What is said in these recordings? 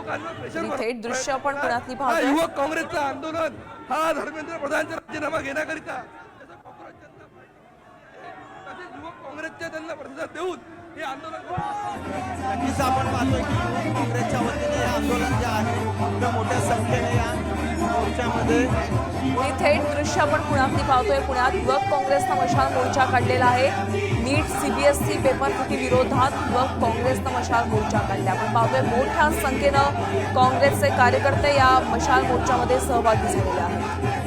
युवकांवर pressure थेट दृश्य आपण पुण्यातली हा पाहतोय. युवक काँग्रेसचं आंदोलन हा धर्मेंद्र प्रधानचा राजीनामा घेण्याकरिता त्याचा काँग्रेस जनता पार्टी तसेच युवक काँग्रेसच्या त्यांना प्रतिसाद देऊन हे आंदोलन नक्कीच आपण पाहतोय की युवक काँग्रेसच्या वतीने हे आंदोलन जे आहे ते मोठ्या संख्येने या मोर्चामध्ये ही थेट दृश्य आपण पुण्यातली पाहतोय. पुण्यात युवक काँग्रेसनं मशाल मोर्चा काढलेला आहे. नीट सीबीएसई पेपर फुटी विरोधात युवक काँग्रेसनं मशाल मोर्चा काढला. आपण पाहतोय मोठ्या संख्येनं काँग्रेसचे कार्यकर्ते या मशाल मोर्चामध्ये सहभागी झालेले आहेत.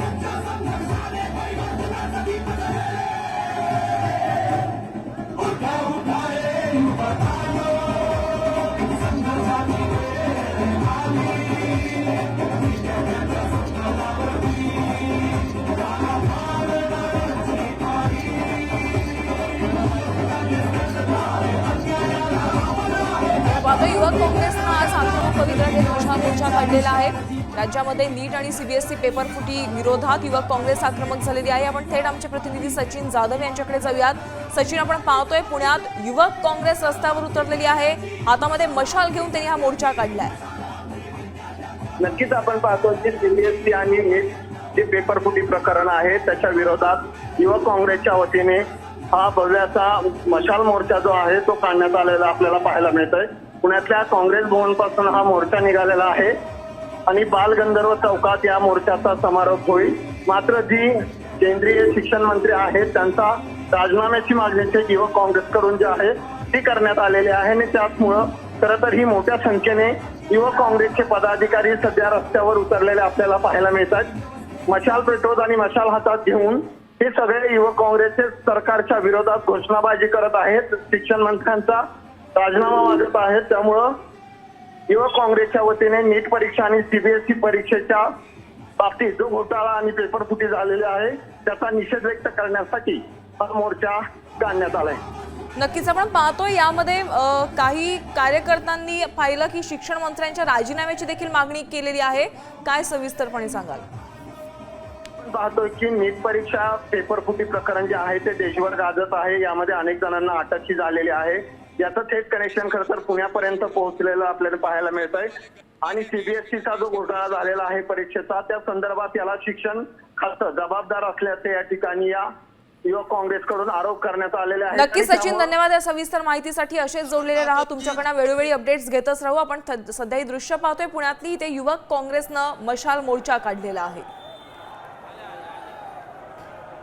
आता युवक काँग्रेसनं आज आक्रमक पवित्रा मशाल मोर्चा काढलेला आहे. राज्यामध्ये नीट आणि सीबीएसई पेपर फुटी विरोधात युवक काँग्रेस आक्रमक झालेली आहे. आपण थेट आमचे प्रतिनिधी सचिन जाधव यांच्याकडे जाऊयात. सचिन, आपण पाहतोय पुण्यात युवक काँग्रेस रस्त्यावर उतरलेली आहे. हातामध्ये मशाल घेऊन त्यांनी हा मोर्चा काढलाय. नक्कीच आपण पाहतो की सीबीएसई आणि नीट जे पेपर फुटी प्रकरण आहे त्याच्या विरोधात युवक काँग्रेसच्या वतीने हा भव्याचा मशाल मोर्चा जो आहे तो काढण्यात आलेला आपल्याला पाहायला मिळतोय. पुण्यातल्या काँग्रेस भवन पासून हा मोर्चा निघालेला आहे आणि बालगंधर्व चौकात या मोर्चाचा समारोप होईल. मात्र जी केंद्रीय शिक्षण मंत्री आहेत त्यांचा राजीनाम्याची मागणी युवक काँग्रेसकडून जी आहे ती करण्यात आलेली आहे आणि त्याचमुळं खरं तर ही मोठ्या संख्येने युवक काँग्रेसचे पदाधिकारी सध्या रस्त्यावर उतरलेले आपल्याला पाहायला मिळतात. मशाल पेटवत आणि मशाल हातात घेऊन हे सगळे युवक काँग्रेसचे सरकारच्या विरोधात घोषणाबाजी करत आहेत. शिक्षण मंत्र्यांचा राजीनामा मागत आहेत. त्यामुळं युवक काँग्रेसच्या वतीने नीट परीक्षा आणि सीबीएसई परीक्षेच्या बाबतीत जो घोटाळा आणि पेपर फुटी झालेला आहे त्याचा निषेध व्यक्त करण्यासाठी हा मोर्चा काढण्यात आलाय. नक्कीच आपण पाहतोय यामध्ये काही कार्यकर्त्यांनी पाहिलं की शिक्षण मंत्र्यांच्या राजीनाम्याची देखील मागणी केलेली आहे. काय सविस्तरपणे सांगाल? पाहतोय की नीट परीक्षा पेपर फुटी प्रकरण जे आहे ते देशभर गाजत आहे. यामध्ये अनेक जणांना अटकही झालेली आहे. याचं थेट कनेक्शन खरं तर पुण्यापर्यंत पोहोचलेलं आपल्याला पाहायला मिळत आहे. आणि सीबीएसईचा जो घोटाळा झालेला आहे परीक्षेचा त्या संदर्भात याला शिक्षण खातं जबाबदार असल्याचे या ठिकाणी या युवक काँग्रेसकडून आरोप करण्यात आलेले आहेत. नक्कीच सचिन, धन्यवाद या सविस्तर माहितीसाठी. असेच जोडलेले राहा, तुमच्याकडनं वेळोवेळी अपडेट्स घेतच राहू. आपण सध्या ही दृश्य पाहतोय पुण्यातली, ते युवक काँग्रेसनं मशाल मोर्चा काढलेला आहे.